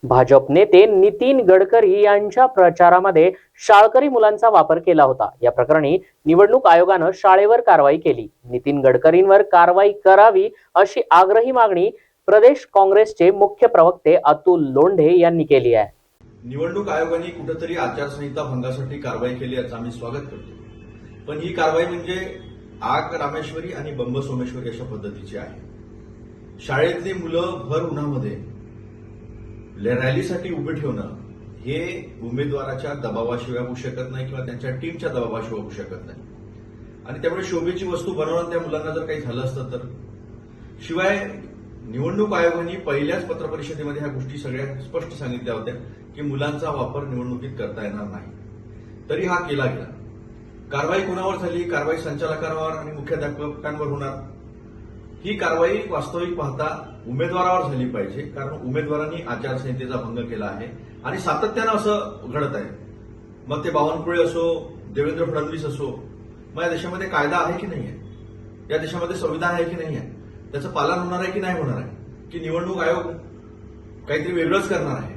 भाजप नेते नितीन गडकरी यांच्या प्रचारामध्ये शाळकरी मुलांचा वापर केला होता। या प्रकरणी निवडणूक आयोगानं शाळेवर कारवाई केली। नितीन गडकरींवर कारवाई करावी अशी आग्रही मागणी प्रदेश काँग्रेसचे मुख्य प्रवक्ते अतुल लोंढे यांनी केली आहे। निवडणूक आयोगाने कुठेतरी आचारसंहिता भंगासाठी कारवाई केली याचं आम्ही स्वागत करतो, पण ही कारवाई म्हणजे आग रामेश्वरी आणि बंब सोमेश्वरी अशा पद्धतीची आहे। शाळेतली मुलं भर उन्हामध्ये रॅलीसाठी उभे ठेवणं हे उमेदवाराच्या दबावाशिवाय होऊ शकत नाही किंवा त्यांच्या टीमच्या दबावाशिवाय होऊ शकत नाही, आणि त्यामुळे शोभेची वस्तू बनवणं त्या मुलांना जर काही झालं असतं तर। शिवाय निवडणूक आयोगाने पहिल्याच पत्रपरिषदेमध्ये ह्या गोष्टी सगळ्या स्पष्ट सांगितल्या होत्या की मुलांचा वापर निवडणुकीत करता येणार नाही, तरी हा केला गेला। कारवाई कोणावर झाली? कारवाई संचालकांवर आणि मुख्याध्यापकांवर होणार। ही कारवाई वास्तविक पाहता उमेदवारावर झाली पाहिजे, कारण उमेदवारांनी आचारसंहितेचा भंग केला आहे आणि सातत्यानं असं घडत आहे। मग ते बावनकुळे असो, देवेंद्र फडणवीस असो, मग या देशामध्ये कायदा आहे की नाही आहे? या देशामध्ये संविधान आहे की नाही आहे? त्याचं पालन होणार आहे की नाही होणार आहे? की निवडणूक आयोग काहीतरी वेगळंच करणार आहे?